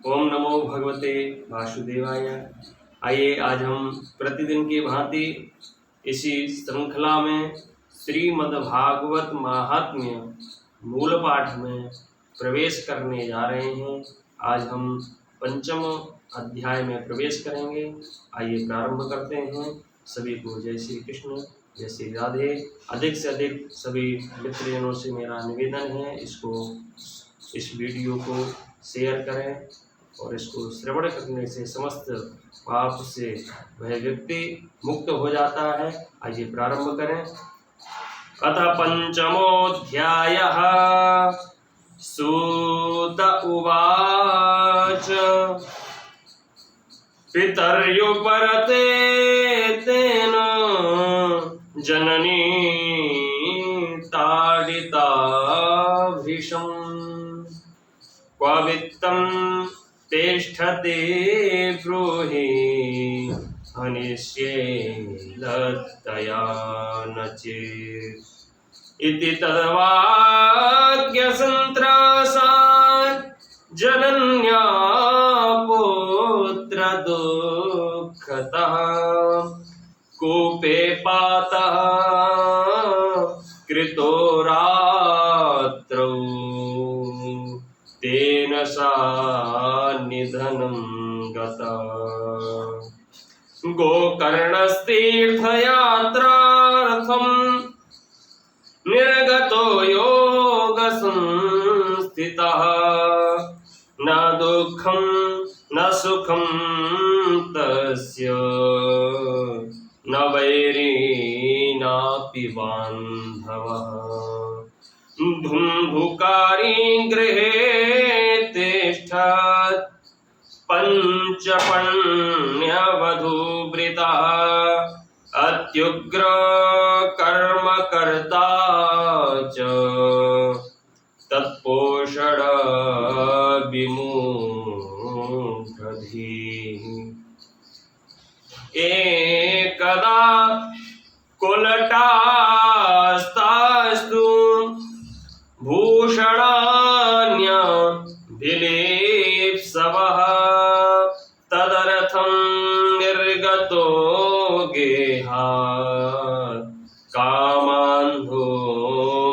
ओम नमो भगवते वासुदेवाय। आइए आज हम प्रतिदिन की भांति इसी श्रृंखला में श्रीमद्भागवत महात्म्य मूल पाठ में प्रवेश करने जा रहे हैं। आज हम पंचम अध्याय में प्रवेश करेंगे। आइए प्रारंभ करते हैं। सभी को जय श्री कृष्ण, जय श्री राधे। अधिक से अधिक सभी मित्रजनों से मेरा निवेदन है, इस वीडियो को शेयर करें और इसको श्रवण करने से समस्त पाप से वह व्यक्ति मुक्त हो जाता है। आइए प्रारंभ करें। अथ पंचमोऽध्यायः। सूत उवाच पितर्युपरते तेन जननी ताडिता भीषम् क्व वित्तं तिष्ठते ब्रूहि हनिष्ये दत्तया न चेत् इति तद्वाक्यसन्त्रासात् जनन्या पुत्रदुःखतः कूपे पातः कृतो रात्रौ तेन सा निधनं गता। गोकर्णस्तीर्थयात्रार्थं निर्गतो योगसंस्थितः न दुःखं न सुखं तस्य न वैरी नापि बान्धवः। धुन्धुकारी गृहे तिष्ठत् पञ्चपण्यवधूवृतः अत्युग्र कर्मकर्ता च तत्पोषण विमूढधीः। एकदा कुलटास्तास्तु भूषणान्यभिलेप्सवः तदर्थं निर्गतो गेहात् कामान्धो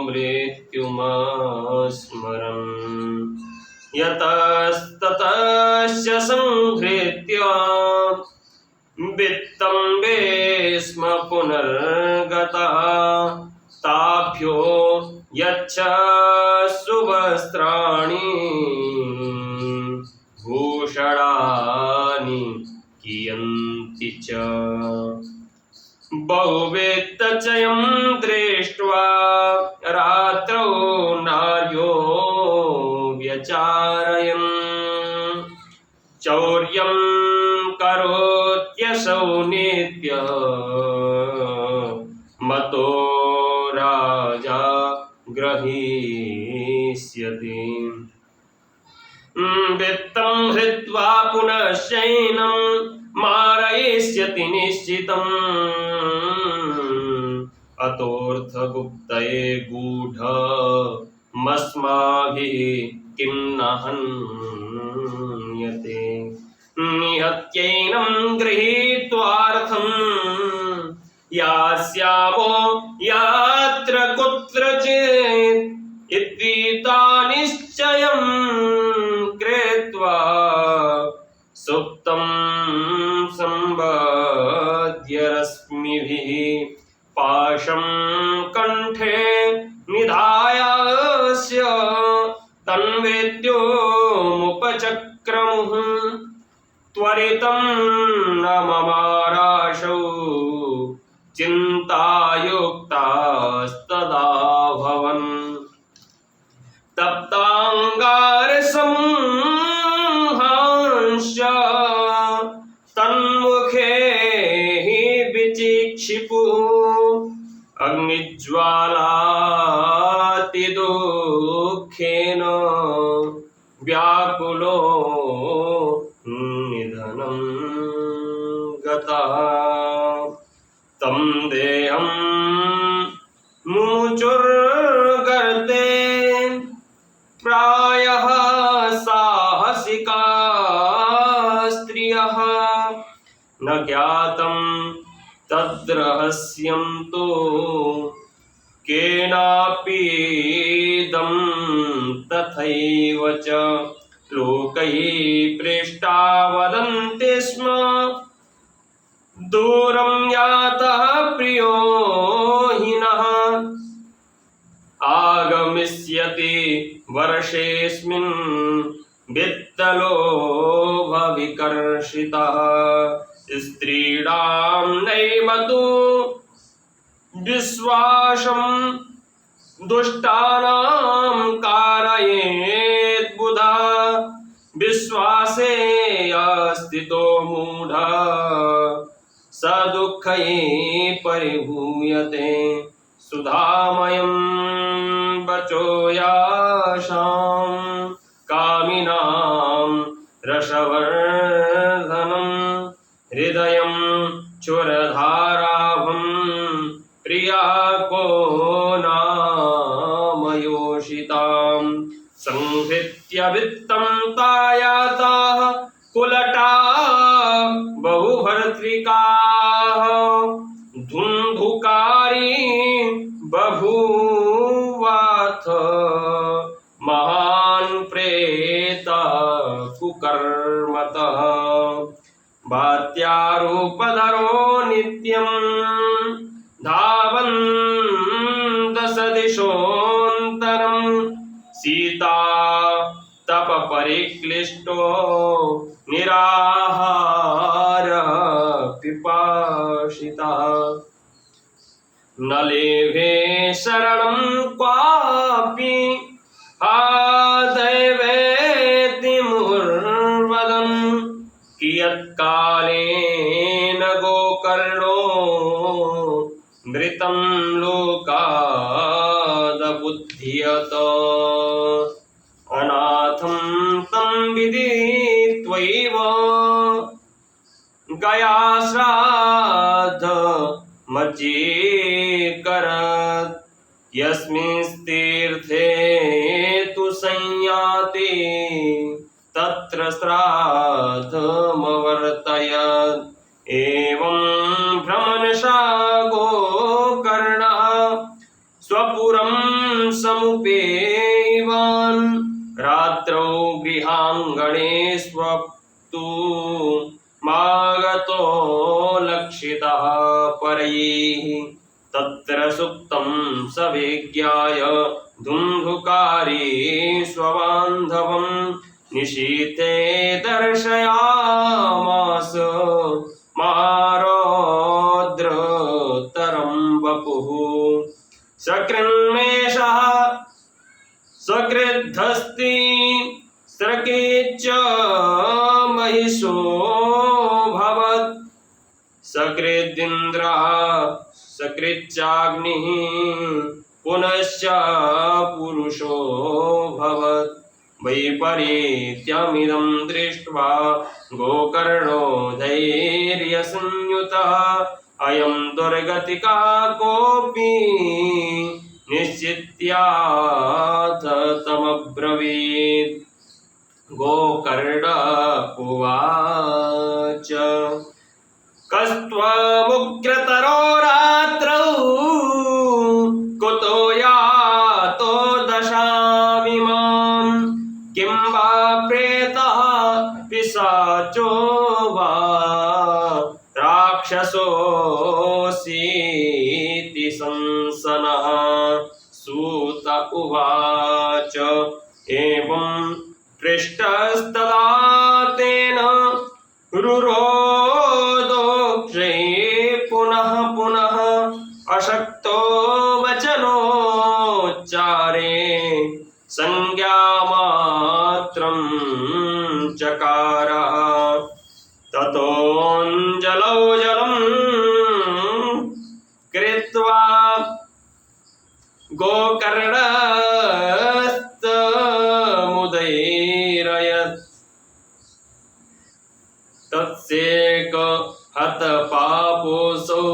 मृत्युमस्मरन् यतस्ततस्य संहृत्य वित्तं वेश्म पुनर्गतः ताभ्यो यच्छ सुवस्त्राणि भूषणानि कियन्ति च। बहुवित्तचयं दृष्ट्वा रात्रौ नार्यो व्यचारयन् चौर्यं करोत्यसौ नित्यः मतो राजा ग्रहीष्यति। वित्तं हृत्वा पुनश्चैनं मारयिष्यति निश्चितम् अतोऽर्थगुप्तये गूढमस्माभिः किं न हन्यते। निहत्यैनं गृहीत्वार्थं यास्यामो यत्र कुत्रचित् इत्थीता निश्चयं कृत्वा सुप्तं संबध्य रश्मिभिः पाशं कंठे निधायास्य तन्मृत्युमुपचक्रमुः त्वरितं न ममाराशौ चिन्तायुक्तास्तदाभवन्। तप्ताङ्गारसमूहांश्च तन्मुखे हि विचिक्षिपुः अग्निज्वालातिदुःखेन व्याकुलो निधनं गतः। तं देहं मुमुचुर्गर्ते प्रायः साहसिका यः न ज्ञातं तद्रहस्यं तु केनापीदं तथैव च लोकैः पृष्टा वदन्ति स्म दूरं यातः प्रियो हिनः आगमिष्यति वर्षेऽस्मिन् वित्तलोभविकर्षितः स्त्रीणां नैव तु विश्वासं दुष्टानां कारयेत् बुधः विश्वासे अस्थितो मूढः स दुःखये परिभूयते सुधामयं वचो यासां कामिनां रसवर्धनं हृदयं चुरधाराभं प्रिया को नामयोषितां संहृत्य वित्तं तायाताः कुलटा बहुभर्तृकाः धुन्धुकारी बभूवाथ महान् प्रेता कुकर्मतः भात्यारूपधरो नित्यं धावन् दशदिशोऽन्तरं सीता तप परिक्लिष्टो निराहारः पिपासितः न लेभे शरणं क्वापि दैवेति मुहुर्वदन् कियत्कालेन गोकर्णो मृतं लोकादबुध्यत अनाथं तं विदित्वैव गयाश्राद्ध मज्जीकरत् यस्मिंस्तीर्थे तु संयाति तत्र श्राद्धमवर्तयत् एवं भ्रमणशा गोकर्णः स्वपुरं समुपेयवान् रात्रौ गृहाङ्गणे स्वप्तु मागतो लक्षितः परैः तत्र सुप्तं सवेज्ञाय धुन्धुकारी स्वबान्धवं निशीथे दर्शयामास महारौद्रतरं वपुः सकृन्मेषः सकृद्धस्ति सकृच्च महिषो भवत् सकृदिन्द्रः सकृच्चाग्निः पुनश्च पुरुषो भवत् वैपरीत्यमिदं दृष्ट्वा गोकर्णो धैर्यसंयुतः अयं दुर्गतिका कोऽपि निश्चित्याथ तमब्रवीत् गोकर्ण उवाच कस्त्वमुग्रतरो रात्रौ कुतो यातो दशामिमां किं वा प्रेतः पिशाचो वा राक्षसोऽसीति संसनः सूत उवाच एवं पृष्टस्तदा तेन रुरोदोक्षे पुनः पुनः अशक्तो वचनोच्चारे संज्ञामात्रं चकारः ततोऽञ्जलौ जलं कृत्वा गोकर्णस्तमुदैरयत् तत्सेक हतपापोऽसौ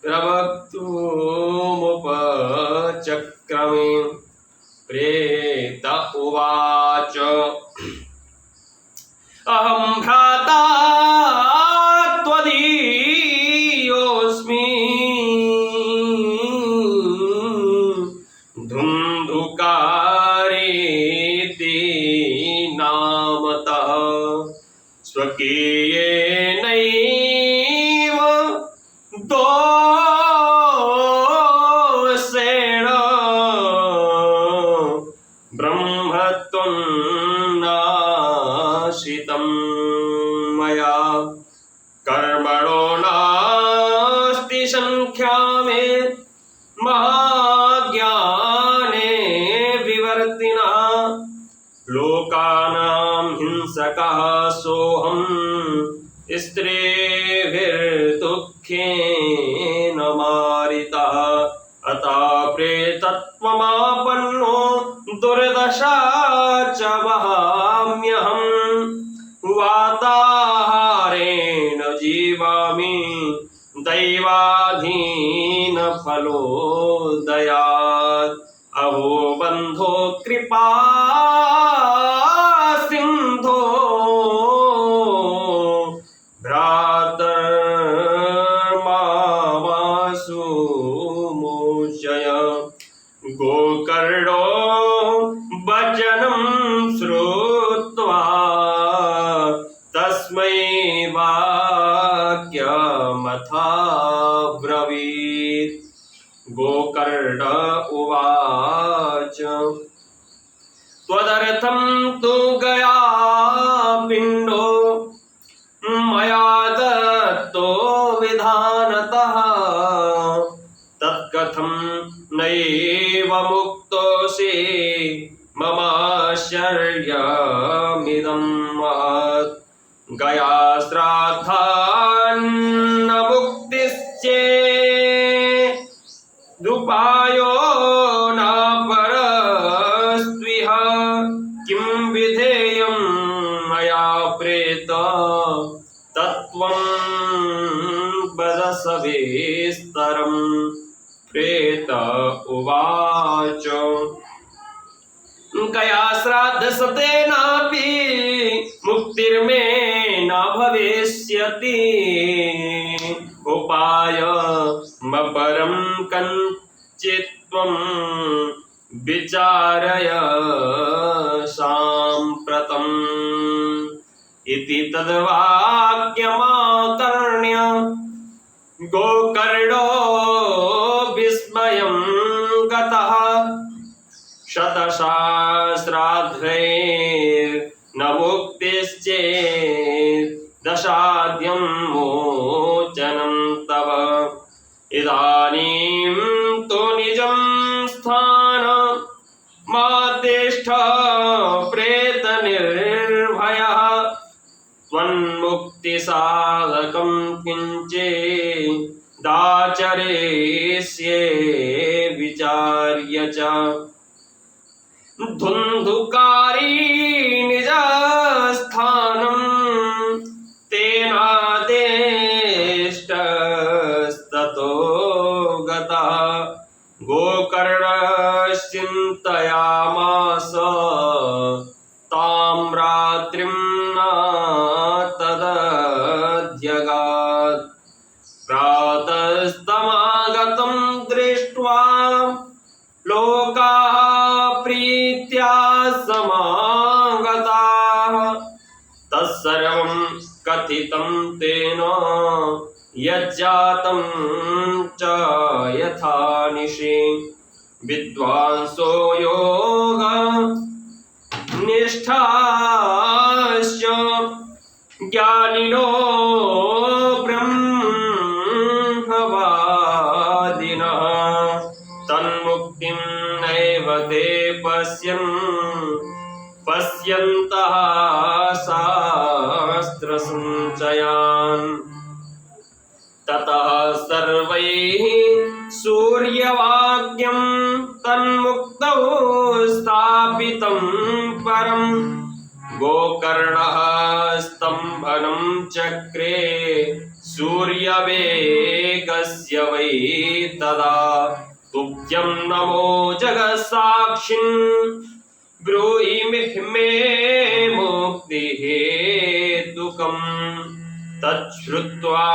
प्रवक्तुमुपचक्रमे प्रेत उवाच अहं भ्राता त्वदीयोऽस्मि धुन्धुकारेति नामतः स्वकीयेनैव दोषेण ब्रह्मत्वं नाशितं मया कर्मणो नास्ति संख्या मे महाज्ञाने विवर्तिना लोकानां हिंसकः सोऽहं स्त्रीभिर्दुःखेन मारितः अतः प्रेतत्वमापन्नो दुर्दशा च वहाम्यहम् वाताहारेण जीवामि दैवाधीन फलोदयात् अहो बन्धो कृपा सिन्धो भ्रातर्मावासु मोचय गोकर्णो वचनं श्रुत्वा तस्मै वाक्यमथाब्रवीत् गोकर्ण उवाच त्वदर्थं तु गया पिण्डो मया दत्तो विधानतः तत्कथं नैव मुक्तोऽसि ममाश्चर्यमिदं महत् गया श्राद्धान्न मुक्तिश्चेदुपायो न परस्त्विह किं विधेयं मया प्रेत तत्त्वं वद सविस्तरं प्रेत उवाच गया श्राद्ध सतेनापि मुक्तिर्मे न भविष्यति उपायमपरं कञ्चित् त्वं विचारय साम्प्रतम् इति तद्वाक्यमाकर्ण्य गोकर्णो विस्मयं गतः शतसहस्राध्रैर्न मुक्तिश्चेत् दशाद्यं मोचनं तव इदानीं तु निजं स्थानमातिष्ठ प्रेतनिर्भयः त्वन्मुक्तिसाधकं किञ्चिदाचरिष्ये विचार्य च धुन्धुकारी निजस्थानं तेनादेष्टस्ततो गतः गोकर्णश्चिन्तयामास तां रात्रिं न तदध्यगात् प्रातस्तमागतं दृष्ट्वा लोकाः प्रीत्या समागताः तत्सर्वं कथितं तेन यज्जातं च यथा निशि विद्वांसो योग निष्ठाश्च ज्ञानिनो ब्रह्मवादिनः तन्मुक्तिं नैव ते पश्यन्तः शास्त्रसञ्चयान् ततः सर्वैः सूर्यवाक्यं तन्मुक्तौ स्थापितं परं गोकर्णः स्तम्भनं चक्रे सूर्यवेगस्य वै तदा तुभ्यं नमो जगत्साक्षिन् ब्रूहि मे मुक्तिः लोकम् तच्छ्रुत्वा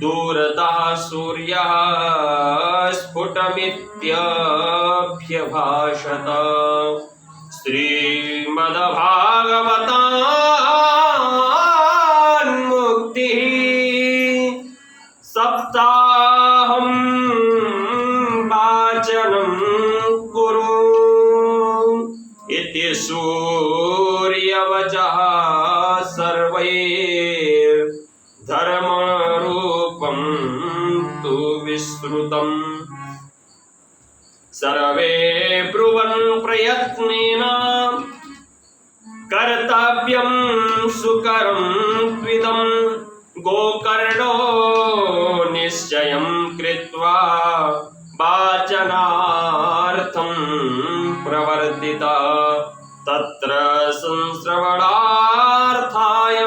दूरतः सूर्यः स्फुटमित्यभ्यभाषत। श्रीमद्भागवतान्मुक्तिः सप्ताहं वाचनं कुरु इति सूर्यवचः सर्वैर्धर्मरूपं तु विस्तृतम्। सर्वे ब्रुवन् प्रयत्नेन कर्तव्यं सुकरं त्विदं। गोकर्णो निश्चयं कृत्वा वाचनार्थं प्रवर्तितः। तत्र संश्रवणार्थाय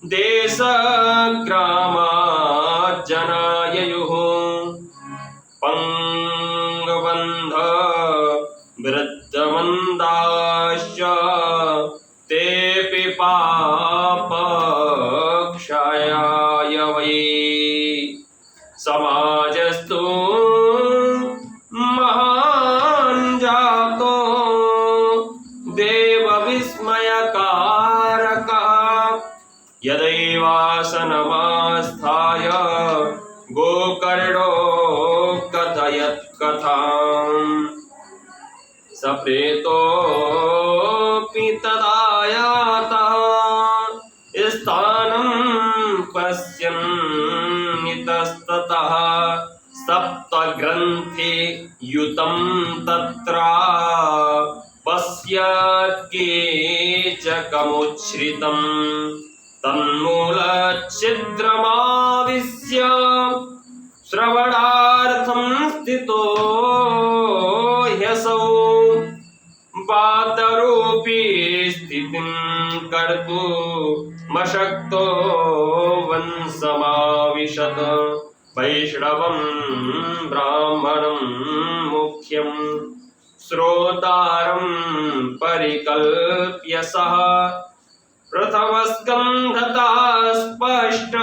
देशग्रामजनाययुः। पंगबन्ध वृद्धमन्दाश्च तेऽपि पापक्षयाय वै। समाजस्तु महान् जातो देवविस्मयकारकः। यदैवासनमास्थाय गोकर्णो कथयत् कथाम्। सप्रेतोऽपि तदायातः स्थानं पश्यन्नितस्ततः। सप्तग्रन्थि युतं तत्र पश्यत्कीचकमुच्छ्रितम्। तन्मूलच्छिद्रमाविश्य श्रवणार्थं स्थितो ह्यसौ। वातरूपी स्थितिं कर्तुमशक्तो वंशमाविशत्। वैष्णवं ब्राह्मणं मुख्यं श्रोतारं परिकल्प्य सः। प्रथमस्कन्धतः स्पष्ट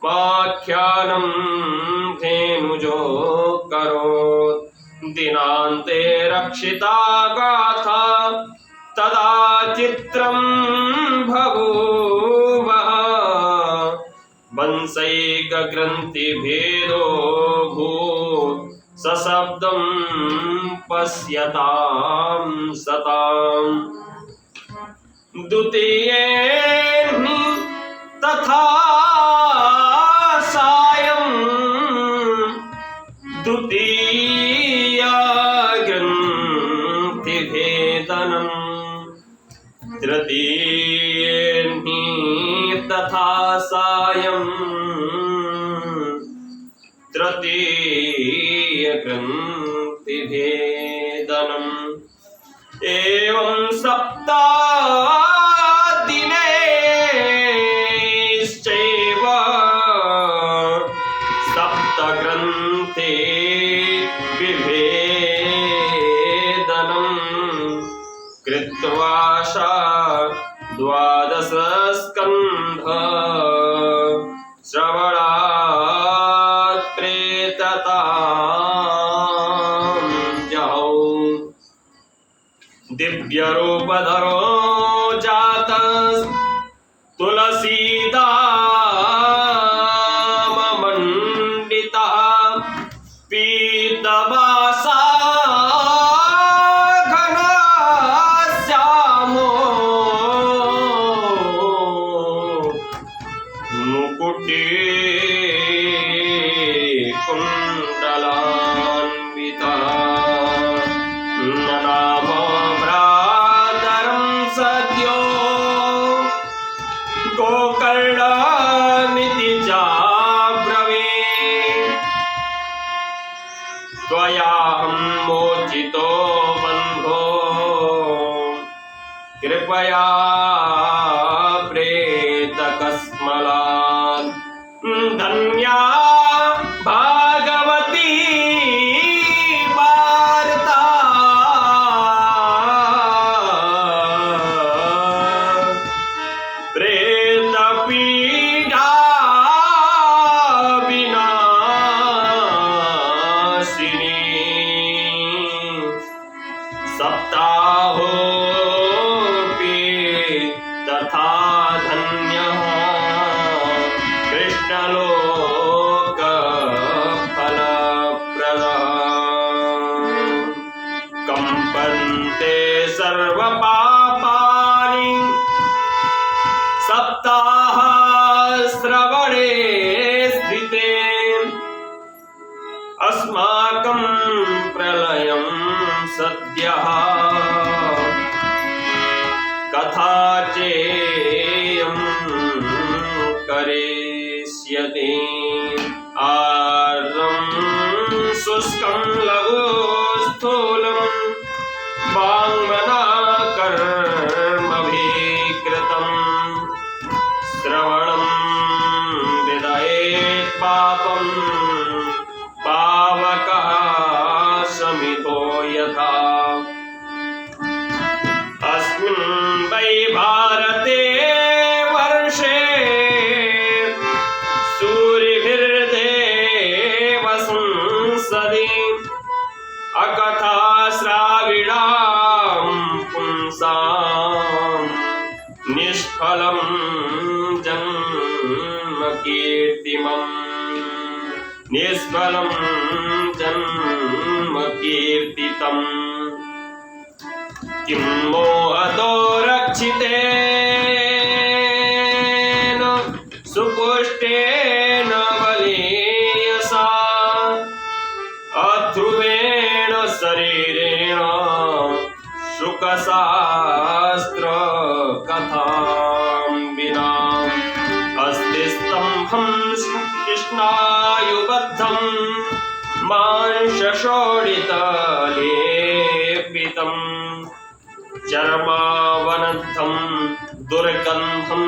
वाख्यानं धेनुजो करोत्। दिनान्ते रक्षिता गाथा तदा चित्रं बभूवः। वंशैकग्रन्थिभेदो भूत् सशब्दं पश्यतां सताम्। द्वितीये तथा सायं द्वितीयग्रन्थिभेदनम्। तृतीये तथा सायं तृतीयग्रन्थिभेदनम्। एवं सप्तदिनैश्चैव सप्तग्रन्थे विभेदनं कृत्वा द्वादश स्कन्ध श्रवणात् प्रेततां जहौ। दिव्यरूपधरो जातस् तुलसीदाममण्डितः। पीतवासा घनश्यामो मुकुटे कुण्डलान्वितः। ननाम भ्रातरं सद्यो गोकर्णमिति चाब्रवीत्। त्वयाहं मोचितो बन्धो कृपया प्रेतकस्मलात्। धन्या भागवती वार्ता सद्यः कथा चेयं करिष्यति आर्द्रं शुष्कं लघु स्थूलं वाङ्मना कर्मभिकृतं श्रवणं विदयेत् पापं पावकः शमितो यथा अस्मिन् वै भारते वर्षे सूरिभिर्देव संसदि अकथा श्राविणां पुंसां निष्फलं जन्म कीर्तिमम् निष्फलं जन्म कीर्तितम् किं मोहतो रक्षितेन सुपुष्टेन बलीयसा अध्रुवेण शरीरेण शुकशास्त्र कथां विना अस्ति स्तम्भं कृष्णायुबद्धं मांसशोणितलेपितम् चर्मावनद्धं दुर्गन्धं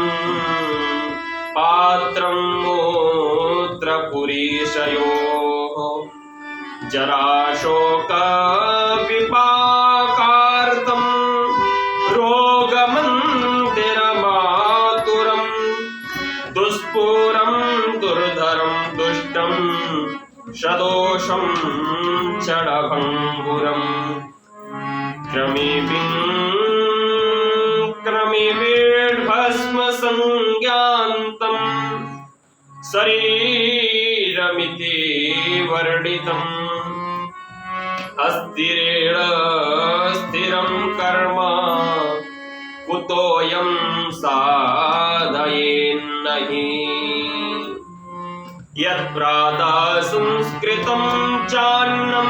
पात्रं मूत्रपुरीशयोः जराशोकविपाकार्तं रोगमन्दिरमातुरं दुष्पूरं दुर्धरं दुष्टं सदोषं क्षणभङ्गुरम् क्रमिभस्म संज्ञान्तं शरीरमिति वर्णितम् अस्थिरेण स्थिरं कर्म कुतोऽयं साधयेन्नहि यत्प्रातः संस्कृतं चान्नं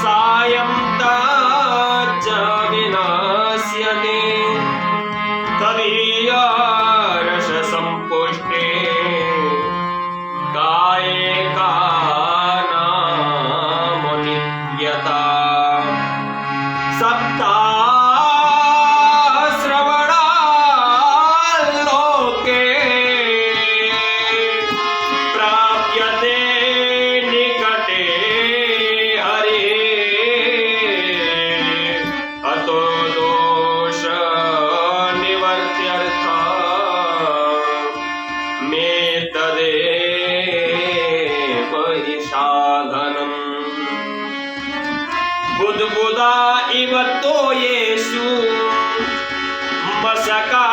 सायं तच्च विनाश्यते तदीया रससम्पुष्टे काये कानामनित्यता सप्ताश्रवणाल्लोके प्राप्यते निकटे अतो दोष निवर्त्यर्थ मे तदेव हि साधनम् बुद्बुदा इव तोयेषु मशका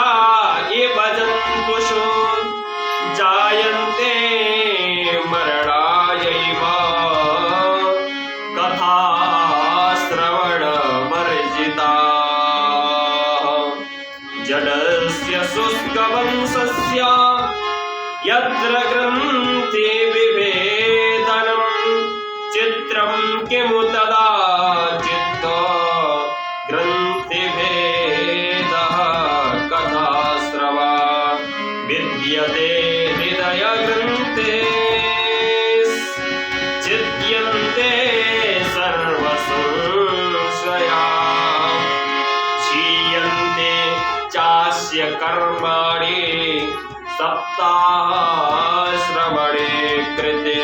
इव जन्तुषु जायन्ते मरणायैव कथा जडस्य शुष्कवंशस्य यत्र ग्रन्थि विभेदनं चित्रं किमु तदा चित्त ग्रन्थिभेदः कथाश्रवा विद्यते हृदयग्रन्थे चिद्यन्ते सर्वसंशया क्षीयन्ते चास्य कर्माणि सप्ताश्रवणे कृते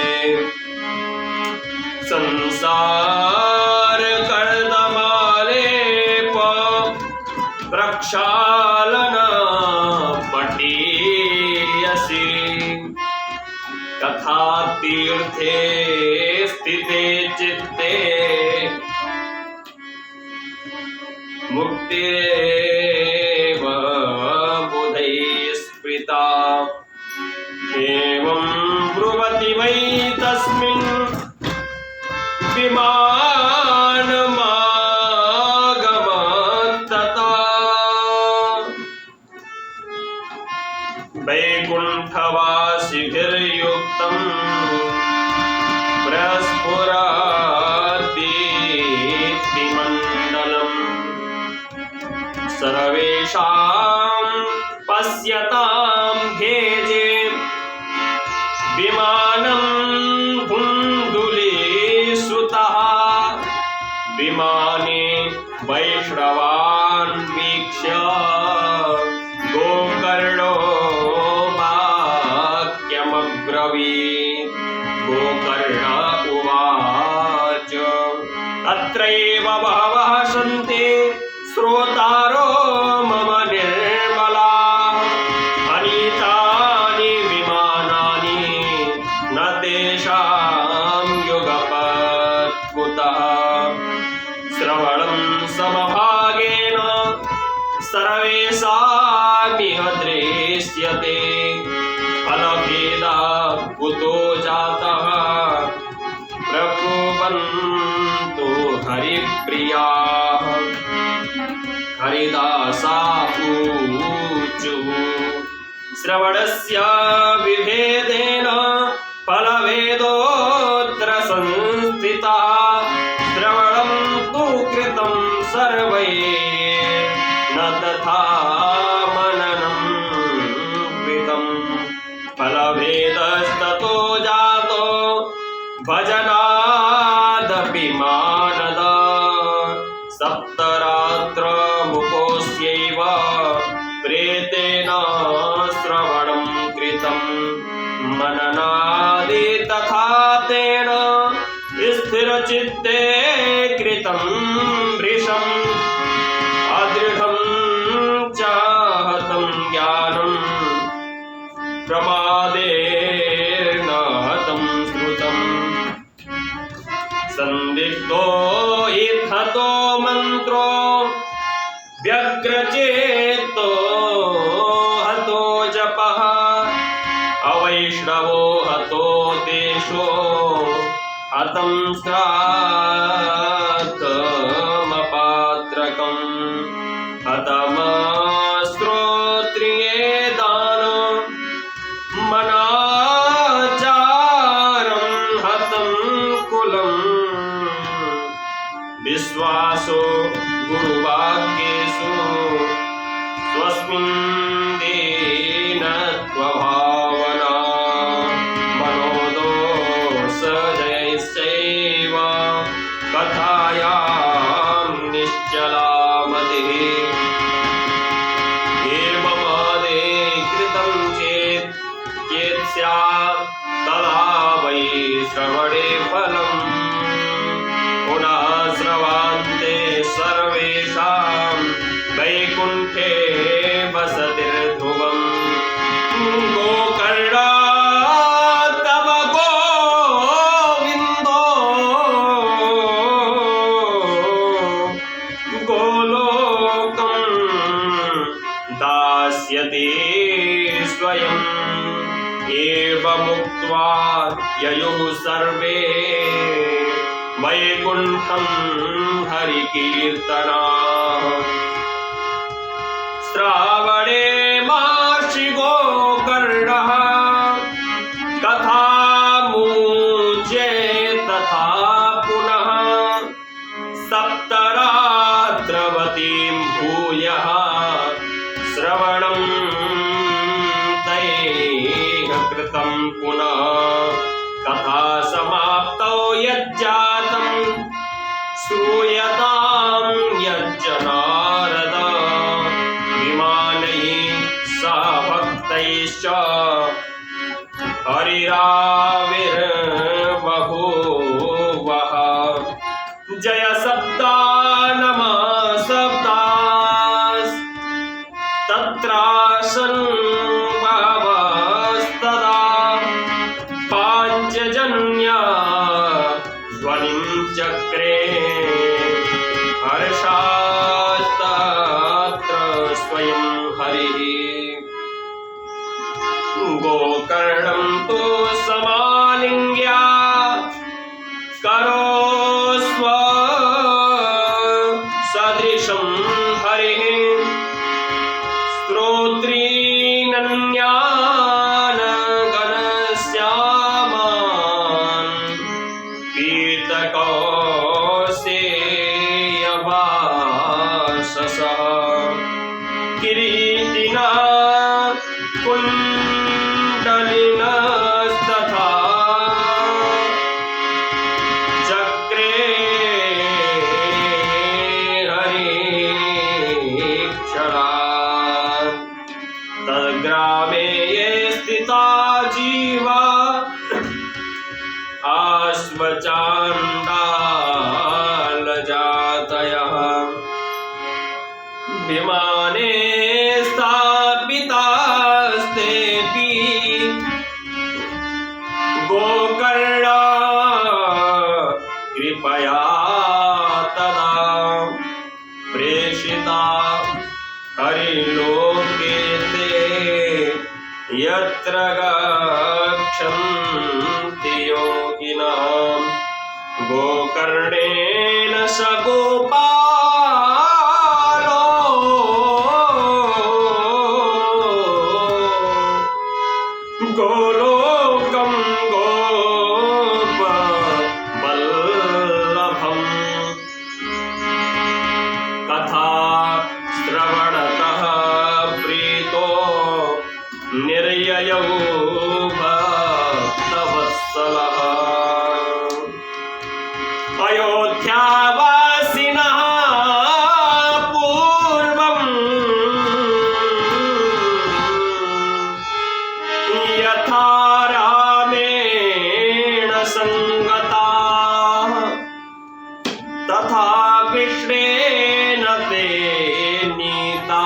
संसार कर्दमालेप प्रक्षालन पठीयसि तथा तीर्थे स्थिते चित्ते मुक्तिरेव बुधैः स्मृता एवं ब्रुवति वै तस्मिन् विमानमागमत्तता वैकुण्ठवासिभिर्युक्तं प्रस्फुरति सर्वेषां पश्यतां भेजे विमानं धुन्धुलीसुतः विमाने वैष्णवान् वीक्ष्य गोकर्णो वाक्यमब्रवीत्। गोकर्ण उवाच अत्रैव बहवः सन्ति श्रोतारो मम निर्मलाः अनीतानि विमानानि न तेषां युगपत् कुतः। श्रवणं समभागेन सर्वेषामिह दृश्यते फलभेदः कुतो जातः प्रकुर्वन्तु हरिप्रियाः। हरिदासा ऊचुः श्रवणस्य विभेदेन फलभेदोऽत्र संस्थितः। श्रवणं तु कृतं सर्वैः न तथा मननं कृतं। फलभेदस्ततो जातो भजनादपि मानद। सप्तरात्रमुपोऽस्यैव प्रेतेन श्रवणं कृतं। मननादि तथा तेन स्थिरचित्ते कृतं वृषम्। अदृढं च हतं ज्ञानं प्रमादेन हतं श्रुतम्। संदिग्धो हि हतो मन्त्रो व्यग्रचेतो हतो जपः। अवैष्णवो हतो देशो हतं श्राद्धमपात्रकम्। हतमश्रोत्रिये दानं मनाचारं हतं कुलम्। विश्वासो गुरुवाक्येषु स्वस्मिन् दीनत्वभावना। मनोदोषजयश्चैव कथायां निश्चला मतिः। एवमादे कृतं चेत् स्यात् तदा वै श्रवणे फलम्। पुनः श्रवान्ते सर्वेषां वैकुण्ठे वसतिर्ध्रुवम्। गोकर्णा तव गोविन्दो गोलोकं दास्यति स्वयम्। एवमुक्त्वा ययुः सर्वे वैकुण्ठं हरिकीर्तनाः। श्रावणे मार्षि गोकर्णः कथामुच्ये तथा पुनः। सप्तरात्रवतीं भूयः श्रवणं तैः कृतं पुनः। कथा समाप्तौ यज्जातं श्रूयतां यज्ज नारद। विमानैः सह भक्तैश्च हरिराविर्बभूवः। जय शब्दा नमः शब्दास्तत्रासन् बहवस्तदा। पाञ्चजन्या ध्वनिं चक्रे हर्षास्तत्र स्वयं हरिः। गोकर्णं तु समालिङ्ग्य करोस्व सदृशं हरिः। स्तोत्रीनन्यान् गणश्यामान् पीतकौसेयवाससः। किरीटिना कुण्डलिनस्तथा चक्रे हरिक्षरा तद्ग्रामे ये स्थिता जीवा आश्वचाण्डालजातयः विमाने स्थापितास्तेऽपि गोकर्णा कृपया तदा प्रेषिता हरिलोके ते यत्र गच्छन्ति योगिनः गोकर्णेन स गोपालो गोलोकं गोपवल्लभम् कथा श्रवणतः प्रीतो निर्ययो भक्तवत्सलः अयोध्यावासिनः पूर्वं यथा रामेण संगताः तथा कृष्णेन ते नीता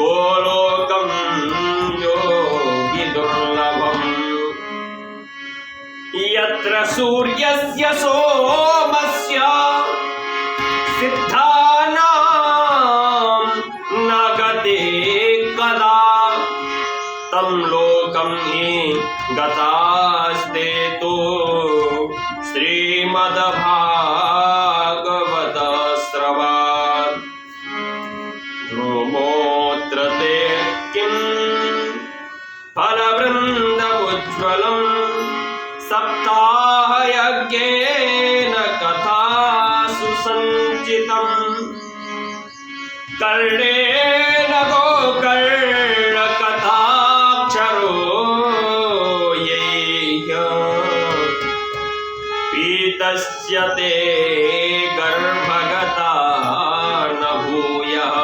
गोलोकं योगिदुर्लभम् यत्र सूर्यस्य सोमस्य सिद्धानां न गते कदा तं लोकं हि गतास्ते तु श्रीमद्भागवत श्रवणात् धूमोऽत्र ते किं फलवृन्दमुज्ज्वलम् सप्ताहयज्ञेन कथासु सञ्चितम् कर्णेन गोकर्णकथाक्षरो यैः पीतस्य ते गर्भगता न भूयः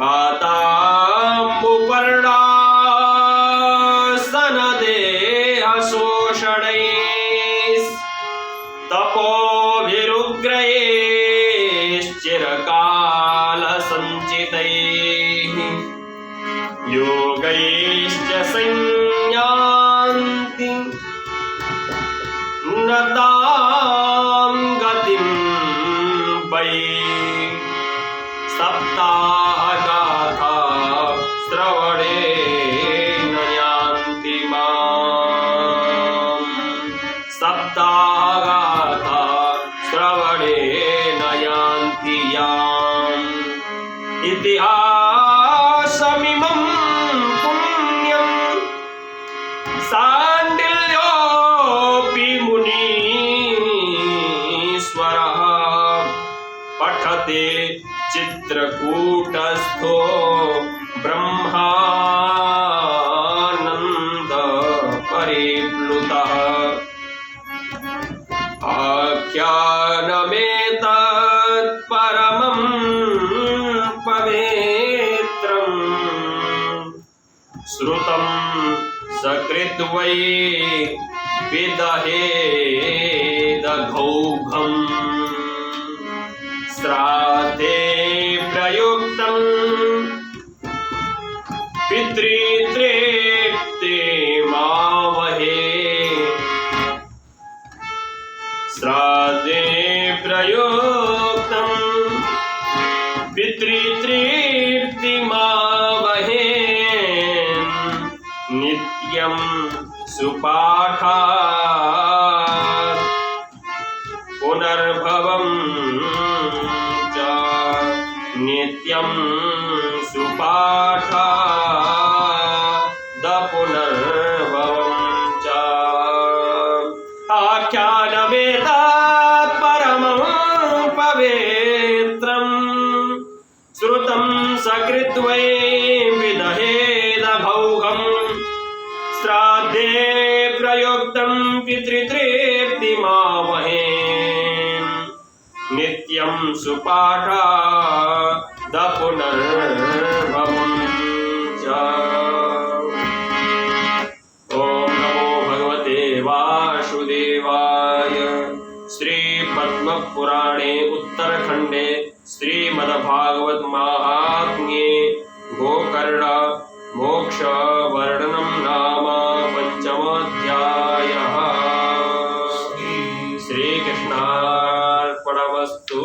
बाताम्बुपर्णा तपोभिरुग्रैश्चिरकालसञ्चितैः योगैश्च संयान्ति न तां गतिं वै सप्ताहगाथा श्रवणेन यान्ति माम् सप्ताहगाथा श्रवणेन यान्ति याम् इतिहासमिमं पुण्यं साण्डिल्योऽपि मुनीश्वरः पठते चित्रकूटस्थो ब्रह्मानन्द परिप्लुतः आख्यानमेतत् परमं पवित्रम् श्रुतं सकृद्वै विदहेदघौघम् श्राद्धे प्रयुक्तं पितृतृप्तिमावहे श्राद्धे प्रयुक्तं पितृतृप्तिमावहे नित्यं सुपाठात् पुनर्भवं च नित्यं सुपाठात् पुनर्भवं च आख्यानमेतत् परमं पवित्रम् श्रुतं सकृत्वै विदहेदभौघम् श्राद्धे प्रयुक्तं पितृतृप्तिमावहे नित्यं सुपाठाद पुनर्भवम् च। ॐ नमो भगवते वासुदेवाय। श्री पद्मपुराणे उत्तरखंडे श्रीमद्भागवत महात्म्ये गोकर्ण मोक्ष वर्णनम नाम पंचमोऽध्यायः। श्रीकृष्णार्पणमस्तु।